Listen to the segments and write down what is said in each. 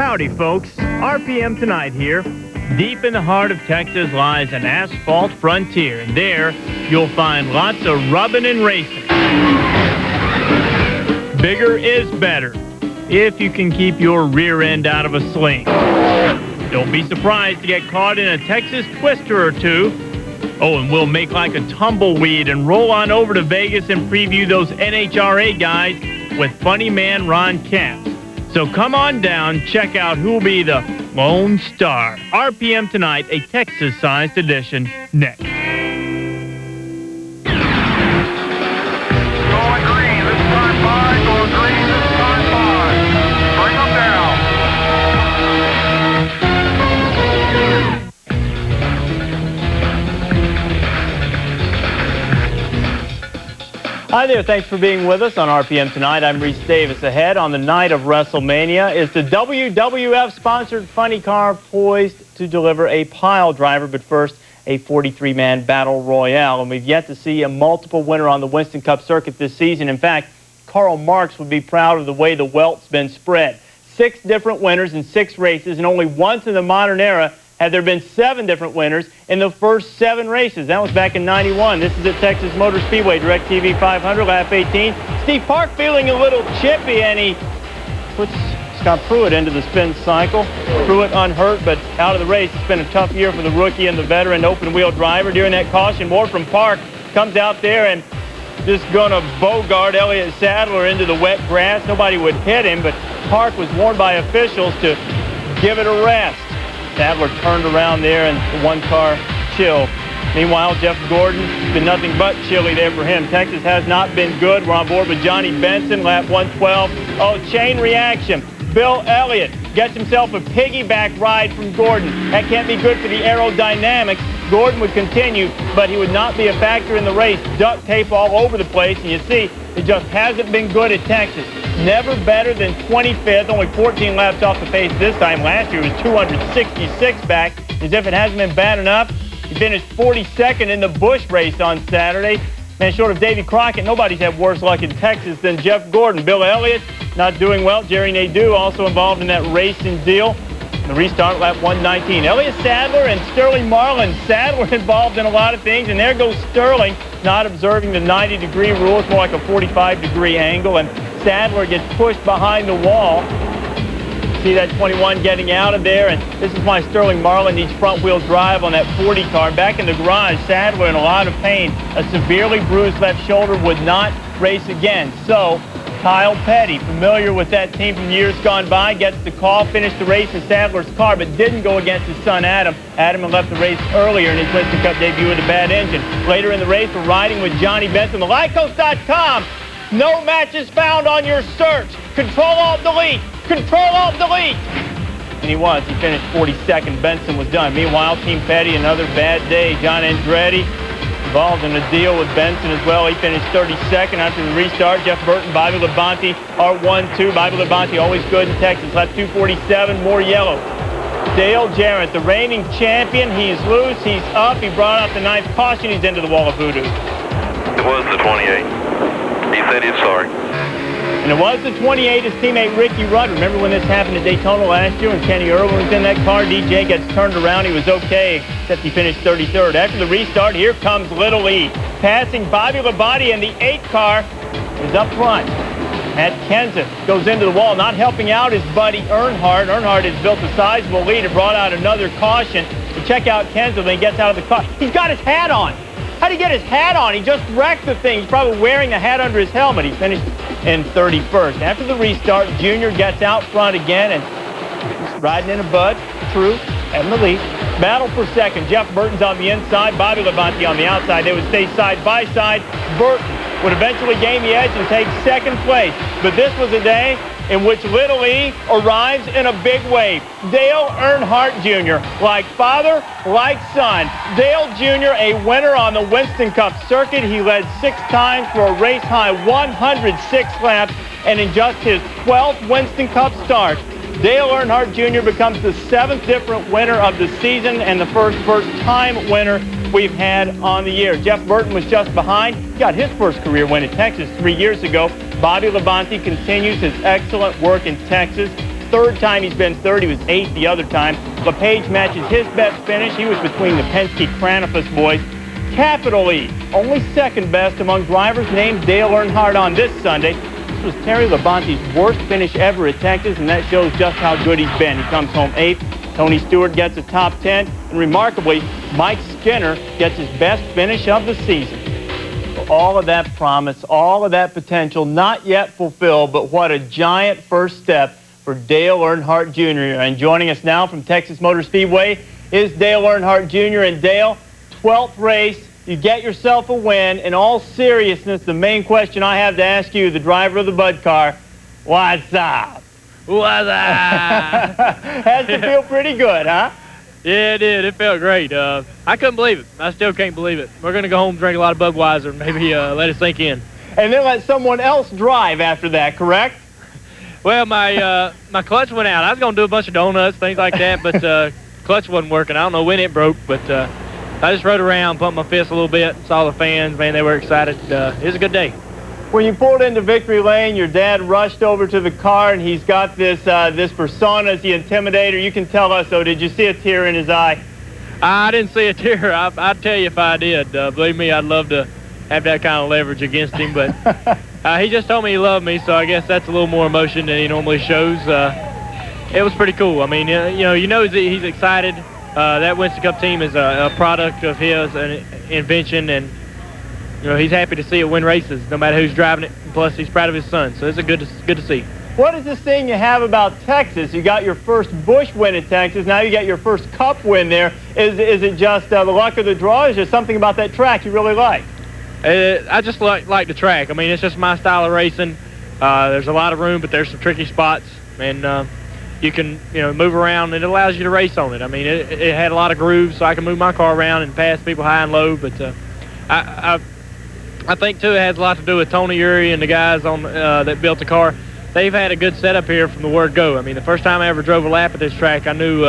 Howdy, folks. RPM Tonight here. Deep in the heart of Texas lies an asphalt frontier, and there you'll find lots of rubbing and racing. Bigger is better, if you can keep your rear end out of a sling. Don't be surprised to get caught in a Texas twister or two. Oh, and we'll make like a tumbleweed and roll on over to Vegas and preview those NHRA guys with funny man Ron Capps. So come on down, check out who'll be the Lone Star. RPM Tonight, a Texas-sized edition, next. Going green, this time 5, going green, this time 5. Bring them down. Hi there, thanks for being with us on RPM Tonight. I'm Reese Davis. Ahead on the night of WrestleMania is the WWF-sponsored Funny Car poised to deliver a pile driver, but first, a 43-man battle royale. And we've yet to see a multiple winner on the Winston Cup circuit this season. In fact, Karl Marx would be proud of the way the welt's been spread. 6 different winners in 6 races, and only once in the modern era had there been 7 different winners in the first 7 races. That was back in '91. This is at Texas Motor Speedway, DirectTV 500, lap 18. Steve Park feeling a little chippy, and he puts Scott Pruitt into the spin cycle. Pruitt unhurt, but out of the race. It's been a tough year for the rookie and the veteran open-wheel driver. During that caution, more from Park. Comes out there and just going to bogart Elliott Sadler into the wet grass. Nobody would hit him, but Park was warned by officials to give it a rest. Sadler turned around there and the one-car chill. Meanwhile, Jeff Gordon, it's been nothing but chilly there for him. Texas has not been good. We're on board with Johnny Benson, lap 112. Oh, chain reaction. Bill Elliott gets himself a piggyback ride from Gordon. That can't be good for the aerodynamics. Gordon would continue, but he would not be a factor in the race. Duct tape all over the place, and you see, it just hasn't been good at Texas. Never better than 25th, only 14 laps off the pace this time. Last year it was 266 back. As if it hasn't been bad enough, he finished 42nd in the Busch race on Saturday. Man, short of Davy Crockett, nobody's had worse luck in Texas than Jeff Gordon. Bill Elliott not doing well. Jerry Nadeau also involved in that racing deal. The restart, lap 119. Elliott Sadler and Sterling Marlin. Sadler involved in a lot of things, and there goes Sterling, not observing the 90-degree rule. It's more like a 45-degree angle, and Sadler gets pushed behind the wall. See that 21 getting out of there, and this is why Sterling Marlin needs front-wheel drive on that 40 car. Back in the garage, Sadler in a lot of pain. A severely bruised left shoulder, would not race again. So Kyle Petty, familiar with that team from years gone by, gets the call, finished the race in Sadler's car, but didn't go against his son Adam. Adam had left the race earlier in his Winston Cup debut with a bad engine. Later in the race, we're riding with Johnny Benson. Lycos.com. No matches found on your search. Control-Alt-Delete. Control-Alt-Delete. And he was. He finished 42nd. Benson was done. Meanwhile, Team Petty, another bad day. John Andretti involved in a deal with Benson as well. He finished 32nd after the restart. Jeff Burton, Bobby Labonte are 1-2. Bobby Labonte always good in Texas. Lap 247, more yellow. Dale Jarrett, the reigning champion. He's loose. He's up. He brought out the 9th caution. He's into the wall of voodoo. It was the 28. He said he's sorry. And it was the 28, his teammate Ricky Rudd. Remember when this happened at Daytona last year when Kenny Irwin was in that car? DJ gets turned around. He was okay, except he finished 33rd. After the restart, here comes Little E. Passing Bobby Labonte, and the 8 car is up front. At Kenseth, goes into the wall, not helping out his buddy Earnhardt. Earnhardt has built a sizable lead and brought out another caution. To check out Kenseth, and he gets out of the car. He's got his hat on. How'd he get his hat on? He just wrecked the thing. He's probably wearing the hat under his helmet. He finished in 31st. After the restart, Junior gets out front again, and he's riding in a bud. True, and the lead. Battle for second. Jeff Burton's on the inside. Bobby Labonte on the outside. They would stay side by side. Burton would eventually gain the edge and take second place. But this was a day in which Little E arrives in a big way. Dale Earnhardt Jr., like father, like son. Dale Jr., a winner on the Winston Cup circuit. He led 6 times for a race-high 106 laps, and in just his 12th Winston Cup start, Dale Earnhardt Jr. becomes the 7th different winner of the season and the first-time winner we've had on the year. Jeff Burton was just behind. He got his first career win at Texas 3 years ago. Bobby Labonte continues his excellent work in Texas. third time he's been third. He was 8th the other time. LePage matches his best finish. He was between the Penske-Cranafus boys. Capital E, only second best among drivers named Dale Earnhardt on this Sunday. This was Terry Labonte's worst finish ever at Texas, and that shows just how good he's been. He comes home 8th. Tony Stewart gets a top 10, and remarkably, Mike Skinner gets his best finish of the season. All of that promise, all of that potential, not yet fulfilled, but what a giant first step for Dale Earnhardt Jr. And joining us now from Texas Motor Speedway is Dale Earnhardt Jr. And Dale, 12th race, you get yourself a win. In all seriousness, the main question I have to ask you, the driver of the Bud car, what's up? What's up? Has to feel pretty good, huh? Yeah, it did. It felt great. I couldn't believe it. I still can't believe it. We're going to go home and drink a lot of Budweiser and maybe let it sink in. And then let someone else drive after that, correct? Well, my clutch went out. I was going to do a bunch of donuts, things like that, but clutch wasn't working. I don't know when it broke, but I just rode around, pumped my fist a little bit, saw the fans. Man, they were excited. It was a good day. When you pulled into victory lane, your dad rushed over to the car, and he's got this this persona as the intimidator. You can tell us, though, did you see a tear in his eye? I didn't see a tear. I'd tell you if I did. Believe me, I'd love to have that kind of leverage against him, but he just told me he loved me, so I guess that's a little more emotion than he normally shows. It was pretty cool. I mean, you know he's excited. That Winston Cup team is a product of his an invention, and he's happy to see it win races, no matter who's driving it. Plus, he's proud of his son, so it's good to see. What is this thing you have about Texas? You got your first Busch win at Texas. Now you got your first Cup win there. Is it just the luck of the draw? Is there something about that track you really like? I just like the track. I mean, it's just my style of racing. There's a lot of room, but there's some tricky spots, and you can move around, and it allows you to race on it. I mean, it had a lot of grooves, so I can move my car around and pass people high and low. But I think too it has a lot to do with Tony Uri and the guys on that built the car. They've had a good setup here from the word go. I mean, the first time I ever drove a lap at this track, I knew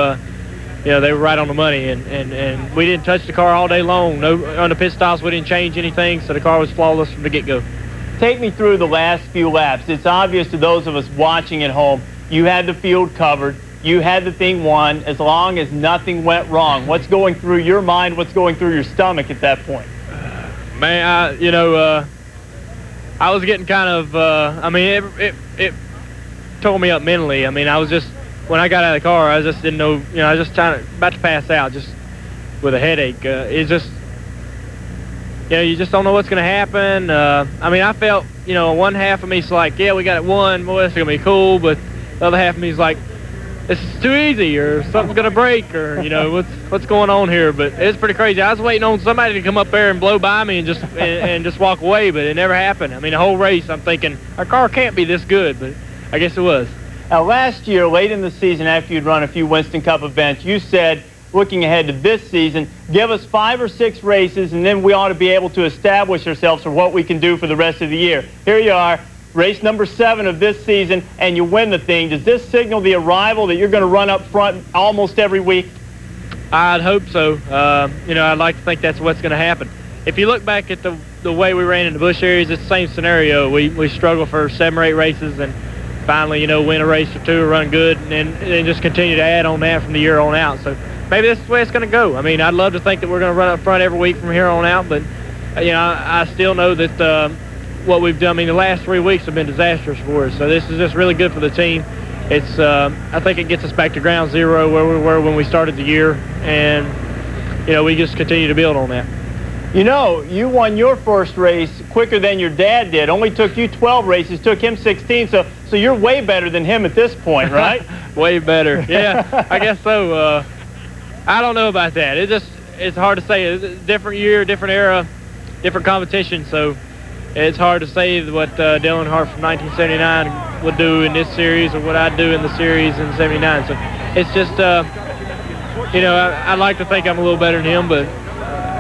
they were right on the money, and we didn't touch the car all day long. On the pit stops, we didn't change anything, so the car was flawless from the get-go. Take me through the last few laps. It's obvious to those of us watching at home, you had the field covered, you had the thing won, as long as nothing went wrong. What's going through your mind? What's going through your stomach at that point? Man, I was getting kind of, it tore me up mentally. I mean, I was just, when I got out of the car, I just didn't know, I was just about to pass out, just with a headache. It's just, you just don't know what's going to happen. I mean, I felt, one half of me's like, yeah, we got it won, boy, it's going to be cool, but the other half of me's like, this is too easy, or something's going to break, or, what's going on here? But it's pretty crazy. I was waiting on somebody to come up there and blow by me and just walk away, but it never happened. I mean, the whole race, I'm thinking, our car can't be this good, but I guess it was. Now, last year, late in the season, after you'd run a few Winston Cup events, you said, looking ahead to this season, give us 5 or 6 races, and then we ought to be able to establish ourselves for what we can do for the rest of the year. Here you are. Race number 7 of this season, and you win the thing. Does this signal the arrival that you're going to run up front almost every week? I'd hope so. I'd like to think that's what's going to happen. If you look back at the way we ran in the Busch Series, it's the same scenario. We struggle for 7 or 8 races, and finally, win a race or 2, run good, and then just continue to add on that from the year on out. So maybe that's the way it's going to go. I mean, I'd love to think that we're going to run up front every week from here on out, but I still know that what we've done, I mean, the last 3 weeks have been disastrous for us, so this is just really good for the team. It's I think it gets us back to ground zero where we were when we started the year, and we just continue to build on that. You won your first race quicker than your dad did. Only took you 12 races, took him 16, so you're way better than him at this point, right? Way better, yeah, I guess so. I don't know about that. It's hard to say. It's a different year, different era, different competition, so it's hard to say what Dale Earnhardt from 1979 would do in this series or what I'd do in the series in '79. So it's just, I'd like to think I'm a little better than him, but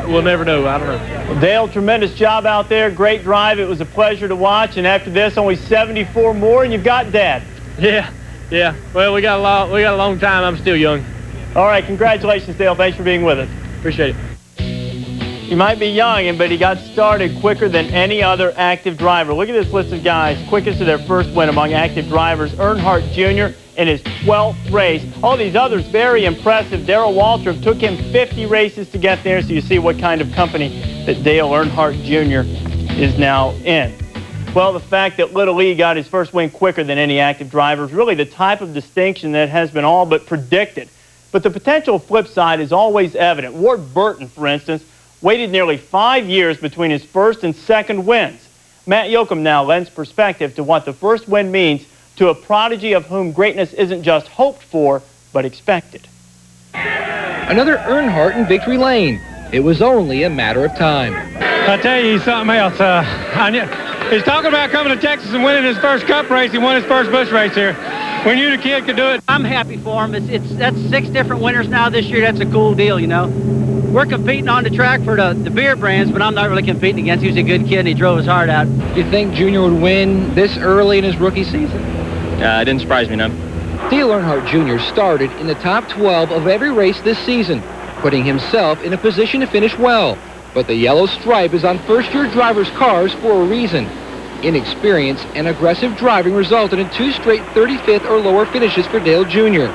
we'll never know. I don't know. Well, Dale, tremendous job out there. Great drive. It was a pleasure to watch. And after this, only 74 more, and you've got Dad. Yeah. Well, we got a long time. I'm still young. All right. Congratulations, Dale. Thanks for being with us. Appreciate it. He might be young, but he got started quicker than any other active driver. Look at this list of guys quickest to their first win among active drivers. Earnhardt Jr. in his 12th race. All these others very impressive. Darrell Waltrip took him 50 races to get there, so you see what kind of company that Dale Earnhardt Jr. is now in. Well, the fact that Little Lee got his first win quicker than any active driver is really the type of distinction that has been all but predicted. But the potential flip side is always evident. Ward Burton, for instance, waited nearly 5 years between his first and second wins. Matt Yoakum now lends perspective to what the first win means to a prodigy of whom greatness isn't just hoped for, but expected. Another Earnhardt in victory lane. It was only a matter of time. I tell you, he's something else. He's talking about coming to Texas and winning his first Cup race. He won his first Busch race here. We knew the kid could do it. I'm happy for him. That's 6 different winners now this year. That's a cool deal, you know. We're competing on the track for the beer brands, but I'm not really competing against him. He was a good kid, and he drove his heart out. Do you think Junior would win this early in his rookie season? It didn't surprise me none. Dale Earnhardt Jr. started in the top 12 of every race this season, putting himself in a position to finish well. But the yellow stripe is on first-year drivers' cars for a reason. Inexperience and aggressive driving resulted in 2 straight 35th or lower finishes for Dale Jr.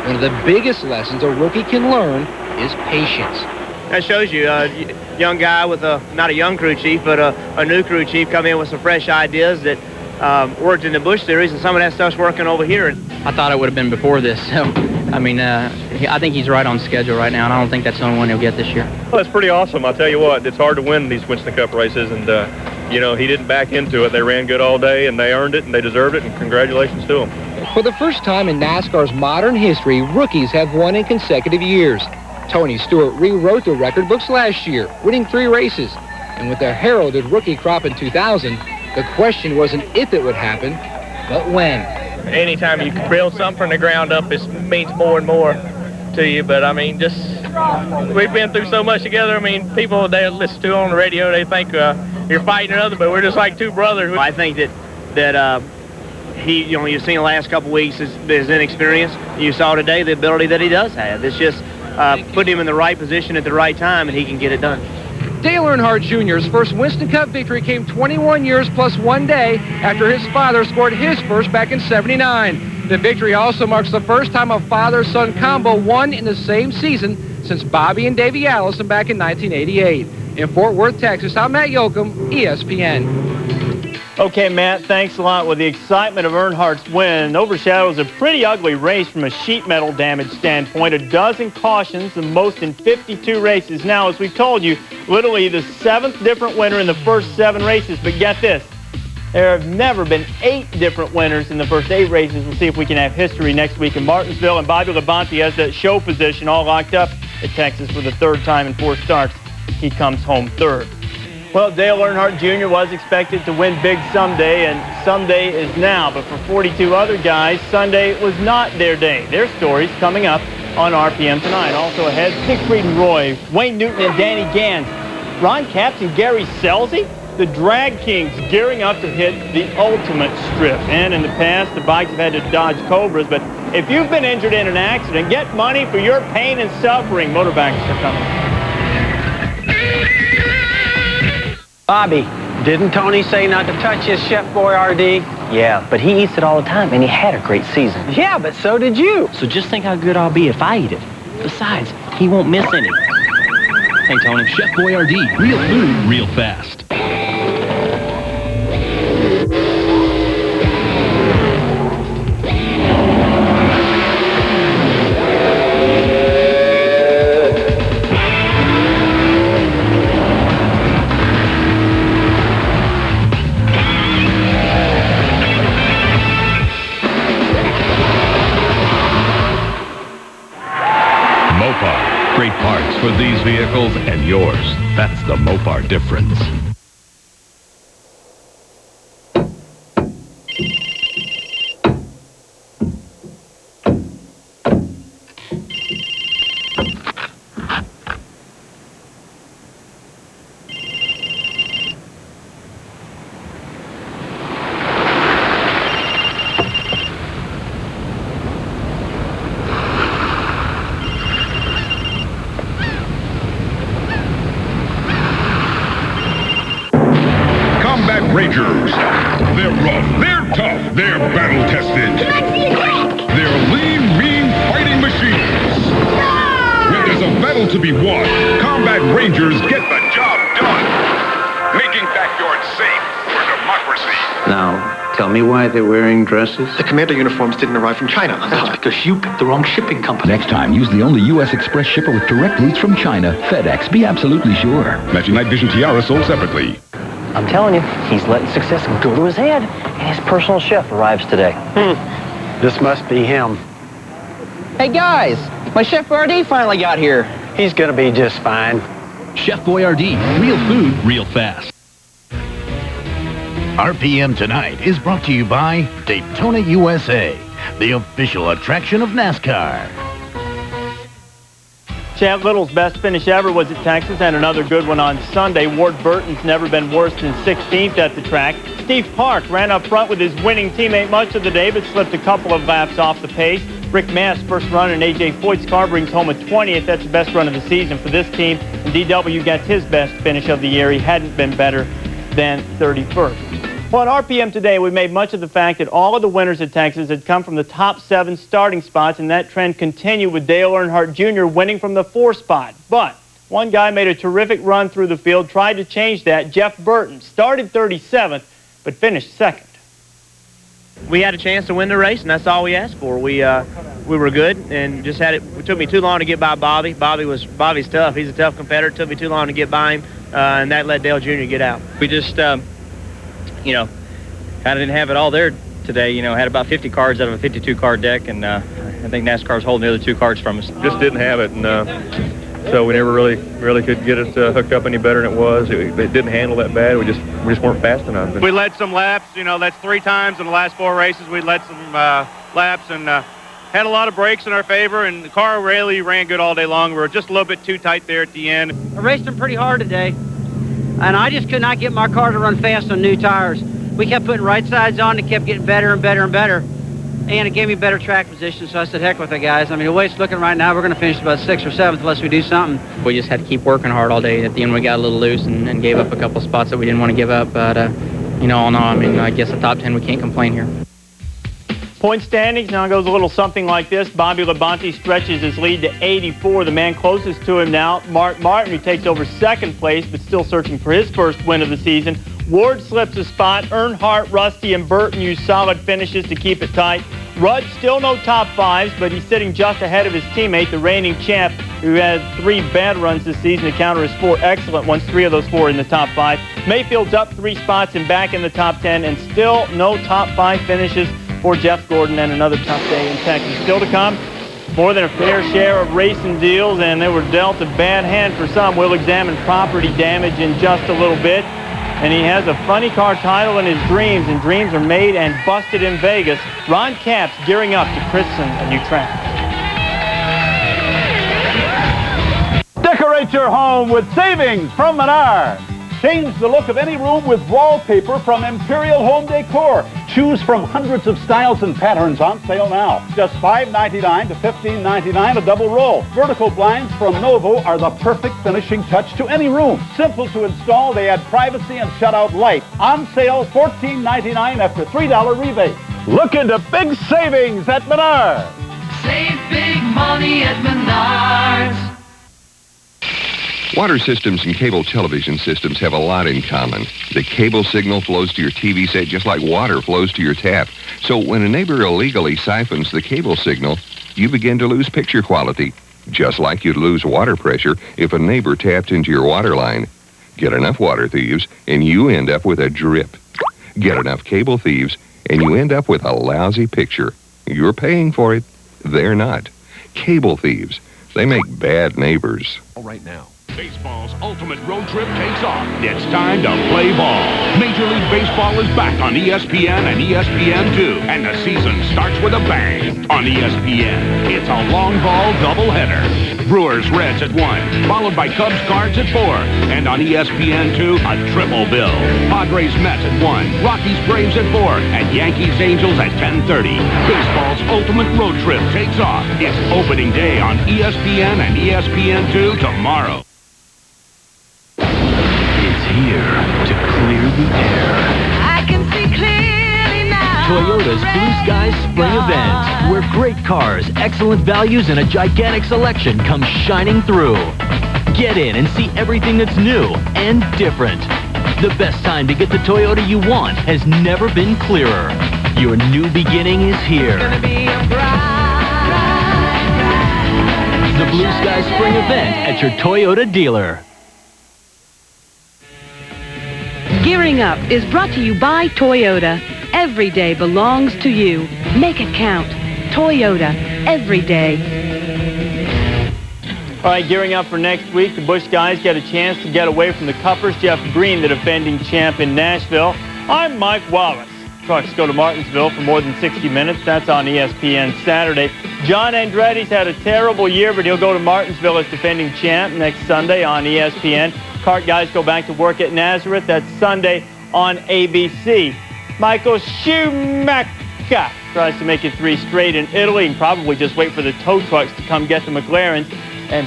One of the biggest lessons a rookie can learn is patience. That shows you a young guy with not a young crew chief, but a new crew chief come in with some fresh ideas that worked in the Busch Series, and some of that stuff's working over here. I thought it would have been before this, so, I mean, I think he's right on schedule right now, and I don't think that's the only one he'll get this year. Well, it's pretty awesome. I'll tell you what, it's hard to win these Winston Cup races, and, you know, he didn't back into it. They ran good all day, and they earned it, and they deserved it, and congratulations to them. For the first time in NASCAR's modern history, rookies have won in consecutive years. Tony Stewart rewrote the record books last year, winning 3 races. And with the heralded rookie crop in 2000, the question wasn't if it would happen, but when. Anytime you can build something from the ground up, it means more and more to you. But, I mean, just we've been through so much together. I mean, people they listen to on the radio, they think you're fighting another, but we're just like 2 brothers. I think that he, you know, you've seen the last couple weeks his inexperience. You saw today the ability that he does have. It's just put him in the right position at the right time, and he can get it done. Dale Earnhardt Jr.'s first Winston Cup victory came 21 years plus 1 day after his father scored his first back in '79. The victory also marks the first time a father-son combo won in the same season since Bobby and Davey Allison back in 1988. In Fort Worth, Texas, I'm Matt Yoakum, ESPN. Okay, Matt, thanks a lot. Well, the excitement of Earnhardt's win overshadows a pretty ugly race from a sheet metal damage standpoint. 12 cautions, the most in 52 races. Now, as we've told you, literally the 7th different winner in the first 7 races. But get this, there have never been 8 different winners in the first 8 races. We'll see if we can have history next week in Martinsville. And Bobby Labonte has that show position all locked up at Texas for the 3rd time in 4 starts. He comes home 3rd. Well, Dale Earnhardt Jr. was expected to win big someday, and someday is now. But for 42 other guys, Sunday was not their day. Their stories coming up on RPM tonight. Also ahead, Siegfried and Roy, Wayne Newton and Danny Gans, Ron Capps and Gary Scelzi, the Drag Kings gearing up to hit the ultimate strip. And in the past, the bikes have had to dodge Cobras. But if you've been injured in an accident, get money for your pain and suffering. Motorbikes are coming. Bobby, didn't Tony say not to touch his Chef Boyardee? Yeah, but he eats it all the time, and he had a great season. Yeah, but so did you. So just think how good I'll be if I eat it. Besides, he won't miss any. Hey, Tony. Chef Boyardee, real food, real fast. Great parts for these vehicles and yours. That's the Mopar difference. Rangers. They're rough, they're tough, they're battle-tested. They're lean, mean fighting machines. When there's a battle to be won, Combat Rangers get the job done. Making backyards safe for democracy. Now, tell me why they're wearing dresses? The commando uniforms didn't arrive from China. That's because you picked the wrong shipping company. Next time, use the only U.S. Express shipper with direct leads from China. FedEx. Be absolutely sure. Matching night vision tiara sold separately. I'm telling you, he's letting success go to his head, and his personal chef arrives today. This must be him. Hey, guys, my Chef Boyardee finally got here. He's gonna be just fine. Chef Boyardee, real food, real fast. RPM Tonight is brought to you by Daytona USA, the official attraction of NASCAR. Chad Little's best finish ever was at Texas, and another good one on Sunday. Ward Burton's never been worse than 16th at the track. Steve Park ran up front with his winning teammate much of the day, but slipped a couple of laps off the pace. Rick Mass' first run in A.J. Foyt's car brings home a 20th. That's the best run of the season for this team. And DW gets his best finish of the year. He hadn't been better than 31st. Well, at RPM today, we made much of the fact that all of the winners at Texas had come from the top 7 starting spots, and that trend continued with Dale Earnhardt Jr. winning from the 4th spot. But one guy made a terrific run through the field, tried to change that. Jeff Burton started 37th, but finished 2nd. We had a chance to win the race, and that's all we asked for. We were good, and just had it. It took me too long to get by Bobby. Bobby's tough. He's a tough competitor. It took me too long to get by him, and that let Dale Jr. get out. We just, you know, kind of didn't have it all there today. You know, had about 50 cards out of a 52-card deck, and I think NASCAR's holding the other 2 cards from us. Just didn't have it, and so we never really could get it hooked up any better than it was. It didn't handle that bad. We just weren't fast enough. We led some laps. You know, that's 3 times in the last 4 races we led some laps, and had a lot of brakes in our favor, and the car really ran good all day long. We were just a little bit too tight there at the end. I raced them pretty hard today, and I just could not get my car to run fast on new tires. We kept putting right sides on. It kept getting better and better and better, and it gave me better track position, so I said, heck with it, guys. I mean, the way it's looking right now, we're going to finish about 6th or 7th unless we do something. We just had to keep working hard all day. At the end, we got a little loose and gave up a couple spots that we didn't want to give up, but, you know, all in all, I mean, I guess the top 10, we can't complain here. Point standings now goes a little something like this. Bobby Labonte stretches his lead to 84. The man closest to him now, Mark Martin, who takes over 2nd place, but still searching for his first win of the season. Ward slips a spot. Earnhardt, Rusty, and Burton use solid finishes to keep it tight. Rudd still no top 5s, but he's sitting just ahead of his teammate, the reigning champ, who had 3 bad runs this season to counter his 4 excellent ones. 3 of those 4 in the top 5. Mayfield's up 3 spots and back in the top 10, and still no top 5 finishes for Jeff Gordon, and another tough day in Texas. Still to come, more than a fair share of racing deals, and they were dealt a bad hand for some. We'll examine property damage in just a little bit. And he has a funny car title in his dreams, and dreams are made and busted in Vegas. Ron Capps gearing up to christen a new track. Decorate your home with savings from Menards. Change the look of any room with wallpaper from Imperial Home Decor. Choose from hundreds of styles and patterns on sale now. Just $5.99 to $15.99 a double roll. Vertical blinds from Novo are the perfect finishing touch to any room. Simple to install, they add privacy and shutout light. On sale, $14.99 after $3 rebate. Look into big savings at Menards. Save big money at Menards. Water systems and cable television systems have a lot in common. The cable signal flows to your TV set just like water flows to your tap. So when a neighbor illegally siphons the cable signal, you begin to lose picture quality, just like you'd lose water pressure if a neighbor tapped into your water line. Get enough water thieves, and you end up with a drip. Get enough cable thieves, and you end up with a lousy picture. You're paying for it. They're not. Cable thieves. They make bad neighbors. Right now. Baseball's ultimate road trip takes off. It's time to play ball. Major League Baseball is back on ESPN and ESPN2, and the season starts with a bang on ESPN. It's a long ball doubleheader. Brewers Reds at 1, followed by Cubs Cards at 4, and on ESPN2, a triple bill. Padres Mets at 1, Rockies Braves at 4, and Yankees Angels at 10:30. Baseball's ultimate road trip takes off. It's opening day on ESPN and ESPN2 tomorrow. Here to clear the air. Toyota's Blue Skies Spring Event, where great cars, excellent values, and a gigantic selection come shining through. Get in and see everything that's new and different. The best time to get the Toyota you want has never been clearer. Your new beginning is here. The Blue Sky Spring Event at your Toyota dealer. Gearing Up is brought to you by Toyota. Every day belongs to you. Make it count. Toyota. Every day. All right, gearing up for next week, the Busch guys get a chance to get away from the Cuppers. Jeff Green, the defending champ in Nashville. I'm Mike Wallace. Trucks go to Martinsville for more than 60 minutes. That's on ESPN Saturday. John Andretti's had a terrible year, but he'll go to Martinsville as defending champ next Sunday on ESPN. Kart guys go back to work at Nazareth. That's Sunday on ABC. Michael Schumacher tries to make it 3 straight in Italy and probably just wait for the tow trucks to come get the McLarens. And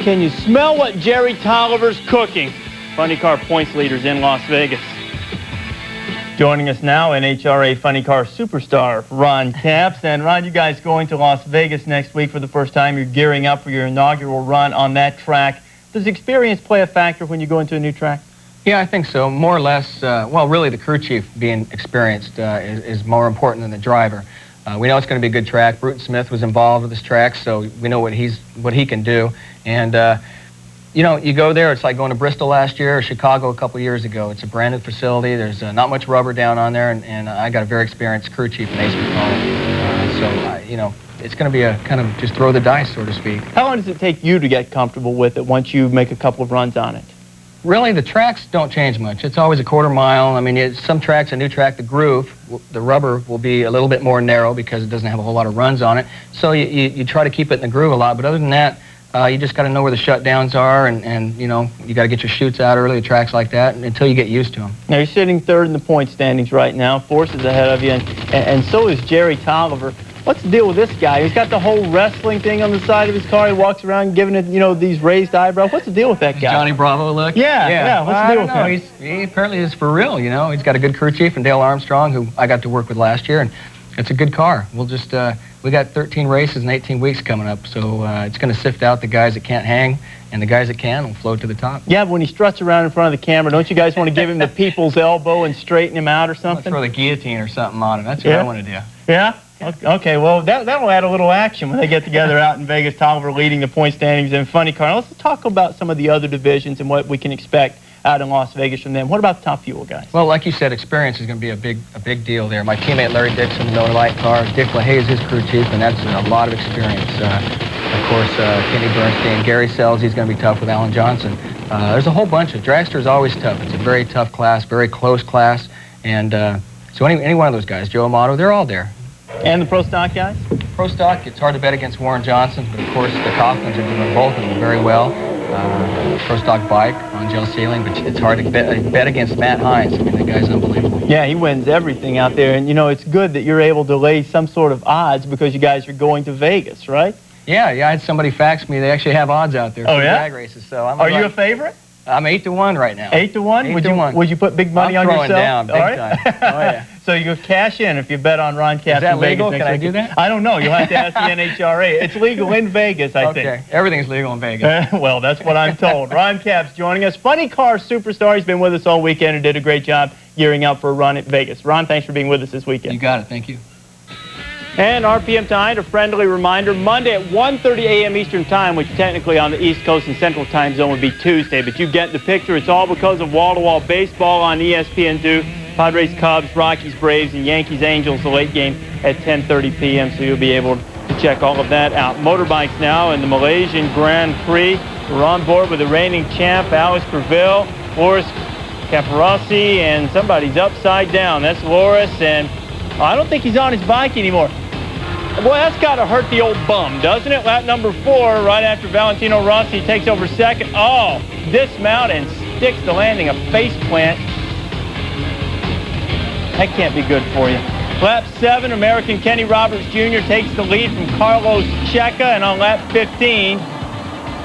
can you smell what Jerry Tolliver's cooking? Funny Car points leaders in Las Vegas. Joining us now, NHRA Funny Car superstar Ron Capps. And Ron, you guys going to Las Vegas next week for the first time. You're gearing up for your inaugural run on that track. Does experience play a factor when you go into a new track? Yeah, I think so. More or less, well, really the crew chief being experienced is more important than the driver. We know it's going to be a good track. Bruton Smith was involved with this track, so we know what he can do. And you know, you go there, it's like going to Bristol last year or Chicago a couple years ago. It's a brand new facility. There's not much rubber down on there, and I got a very experienced crew chief in Ace McCall. So, you know, it's going to be a kind of just throw the dice, so to speak. How long does it take you to get comfortable with it once you make a couple of runs on it? Really, the tracks don't change much. It's always a quarter mile. I mean, some tracks, a new track, the groove, the rubber will be a little bit more narrow because it doesn't have a whole lot of runs on it. So you try to keep it in the groove a lot, but other than that, you just got to know where the shutdowns are, and you know, you got to get your chutes out early, tracks like that, until you get used to them. Now, you're sitting third in the point standings right now. Force is ahead of you, and so is Jerry Tolliver. What's the deal with this guy? He's got the whole wrestling thing on the side of his car. He walks around giving it, you know, these raised eyebrows. What's the deal with that guy? Johnny Bravo look? Yeah. What's the deal with him? He apparently is for real, you know. He's got a good crew chief, and Dale Armstrong, who I got to work with last year, and it's a good car. We'll just, we got 13 races in 18 weeks coming up, so it's going to sift out the guys that can't hang, and the guys that can will float to the top. Yeah, but when he struts around in front of the camera, don't you guys want to give him the people's elbow and straighten him out or something? Throw the guillotine or something on him. That's what I want to do. Yeah? Okay, well, that'll add a little action when they get together out in Vegas. Tolliver leading the point standings in Funny Car. Now, let's talk about some of the other divisions and what we can expect out in Las Vegas from them. What about the Top Fuel guys? Well, like you said, experience is going to be a big deal there. My teammate Larry Dixon, Miller Lite car. Dick LaHaye is his crew chief, and that's a lot of experience. Of course, Kenny Bernstein, Gary Sells, he's going to be tough with Alan Johnson. There's a whole bunch of dragster is always tough. It's a very tough class, very close class, and so any one of those guys, Joe Amato, they're all there. And the Pro Stock guys? Pro Stock, it's hard to bet against Warren Johnson, but of course the Coughlins are doing both of them very well. Pro Stock bike on gel sealing, but it's hard to bet against Matt Hines. I mean, the guy's unbelievable. Yeah, he wins everything out there, and you know, it's good that you're able to lay some sort of odds because you guys are going to Vegas, right? Yeah, I had somebody fax me. They actually have odds out there for drag races. So Are you a favorite? I'm 8-1 right now. 8-1? Would you put big money on yourself? I'm throwing down big time. Oh, yeah. So you cash in if you bet on Ron Capps in Vegas. Is that legal? Can I do that? I don't know. You'll have to ask the NHRA. It's legal in Vegas, I think. Okay. Everything's legal in Vegas. Well, that's what I'm told. Ron Capps joining us. Funny Car superstar. He's been with us all weekend and did a great job gearing up for a run at Vegas. Ron, thanks for being with us this weekend. You got it. Thank you. And RPM tonight, a friendly reminder, Monday at 1:30 a.m. Eastern Time, which technically on the East Coast and Central Time Zone would be Tuesday, but you get the picture. It's all because of wall-to-wall baseball on ESPN2. Padres, Cubs, Rockies, Braves, and Yankees, Angels, the late game at 10:30 p.m., so you'll be able to check all of that out. Motorbikes now in the Malaysian Grand Prix. We're on board with the reigning champ, Alex Creville, Loris Caparossi, and somebody's upside down. That's Loris, and I don't think he's on his bike anymore. Boy, that's got to hurt the old bum, doesn't it? Lap number 4, right after Valentino Rossi takes over second. Oh, dismount and sticks the landing, a face plant. That can't be good for you. Lap 7, American Kenny Roberts Jr. takes the lead from Carlos Checa, and on lap 15,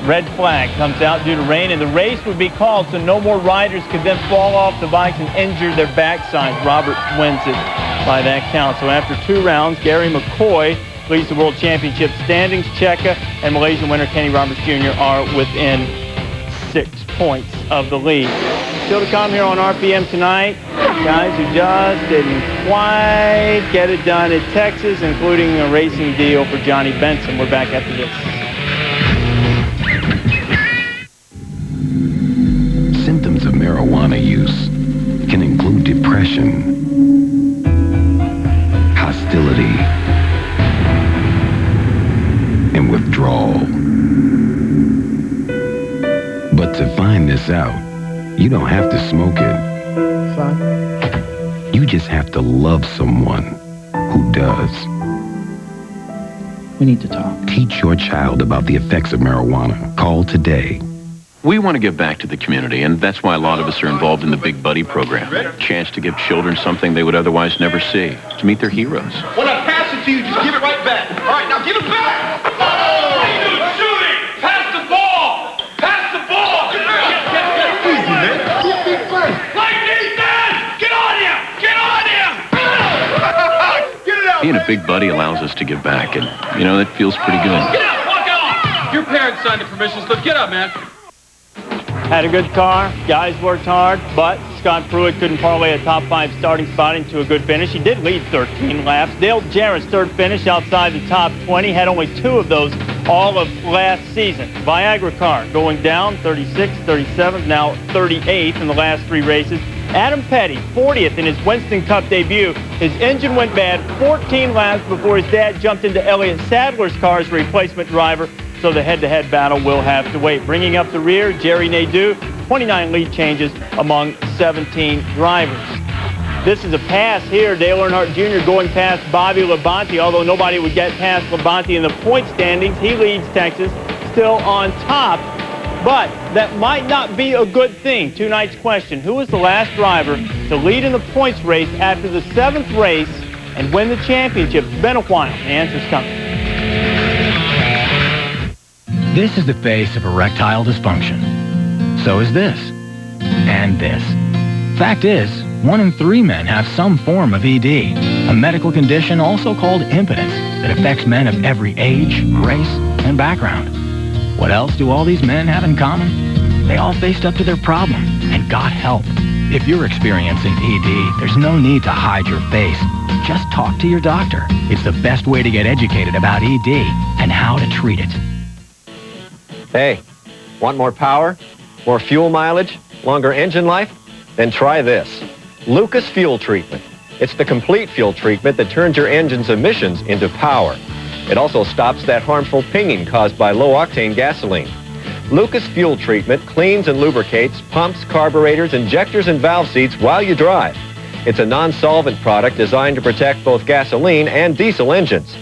red flag comes out due to rain, and the race would be called, so no more riders could then fall off the bikes and injure their backsides. Roberts wins it. by that count. So after 2 rounds, Gary McCoy leads the World Championship standings. Cheka and Malaysian winner Kenny Roberts Jr. are within 6 points of the lead. Still to come here on RPM tonight, guys who just didn't quite get it done at Texas, including a racing deal for Johnny Benson. We're back after this. Symptoms of marijuana use can include depression, hostility, and withdrawal. But to find this out, you don't have to smoke it. Son? You just have to love someone who does. We need to talk. Teach your child about the effects of marijuana. Call today. We want to give back to the community, and that's why a lot of us are involved in the Big Buddy program. Chance to give children something they would otherwise never see, to meet their heroes. When I pass it to you, just give it right back. All right, now give it back. Oh! What are you doing? Shooting! Pass the ball! Pass the ball! Get. Easy, man. Get big first. Like defense! Get on him! Get on him! Get it out! Being a Big Buddy allows us to give back, and, you know, that feels pretty good. Get out! Walk out! Your parents signed the permission slip. Get up, man. Had a good car, guys worked hard, but Scott Pruitt couldn't parlay a top 5 starting spot into a good finish. He did lead 13 laps. Dale Jarrett's third finish outside the top 20, had only 2 of those all of last season. Viagra car going down, 36th, 37th, now 38th in the last 3 races. Adam Petty, 40th in his Winston Cup debut. His engine went bad 14 laps before his dad jumped into Elliott Sadler's car as a replacement driver. So the head-to-head battle will have to wait. Bringing up the rear, Jerry Nadeau, 29 lead changes among 17 drivers. This is a pass here. Dale Earnhardt Jr. going past Bobby Labonte, although nobody would get past Labonte in the point standings. He leads Texas, still on top. But that might not be a good thing. Tonight's question, who was the last driver to lead in the points race after the 7th race and win the championship? It's been a while. The answer's coming. This is the face of erectile dysfunction. So is this. And this. Fact is, 1 in 3 men have some form of ED, a medical condition also called impotence that affects men of every age, race, and background. What else do all these men have in common? They all faced up to their problem and got help. If you're experiencing ED, there's no need to hide your face. Just talk to your doctor. It's the best way to get educated about ED and how to treat it. Hey, want more power, more fuel mileage, longer engine life? Then try this. Lucas Fuel Treatment. It's the complete fuel treatment that turns your engine's emissions into power. It also stops that harmful pinging caused by low-octane gasoline. Lucas Fuel Treatment cleans and lubricates pumps, carburetors, injectors, and valve seats while you drive. It's a non-solvent product designed to protect both gasoline and diesel engines.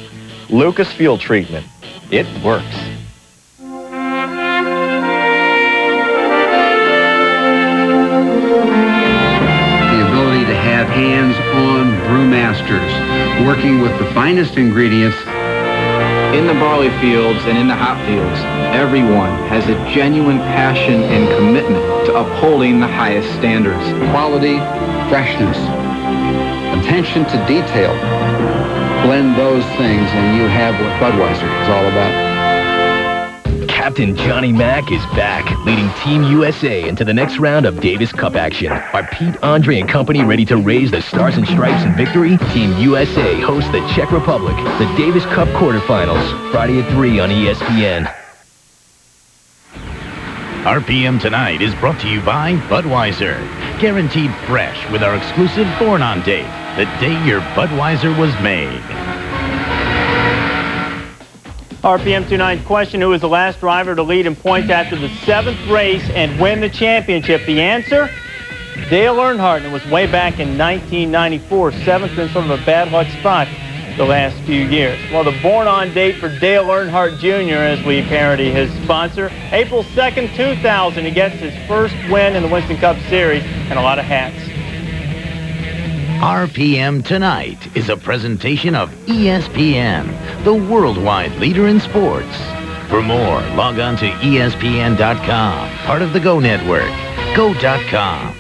Lucas Fuel Treatment. It works. Have hands-on brewmasters working with the finest ingredients. In the barley fields and in the hop fields, everyone has a genuine passion and commitment to upholding the highest standards. Quality, freshness, attention to detail. Blend those things and you have what Budweiser is all about. Captain Johnny Mack is back, leading Team USA into the next round of Davis Cup action. Are Pete, Andre, and company ready to raise the Stars and Stripes in victory? Team USA hosts the Czech Republic, the Davis Cup quarterfinals, Friday at 3 on ESPN. RPM Tonight is brought to you by Budweiser. Guaranteed fresh with our exclusive Born On Date, the day your Budweiser was made. RPM tonight question, who was the last driver to lead in points after the 7th race and win the championship? The answer, Dale Earnhardt. It was way back in 1994. 7th been sort of a bad luck spot the last few years. Well, the Born On Date for Dale Earnhardt Jr., as we parody his sponsor, April 2nd, 2000. He gets his first win in the Winston Cup Series and a lot of hats. RPM Tonight is a presentation of ESPN, the worldwide leader in sports. For more, log on to ESPN.com, part of the Go Network. Go.com.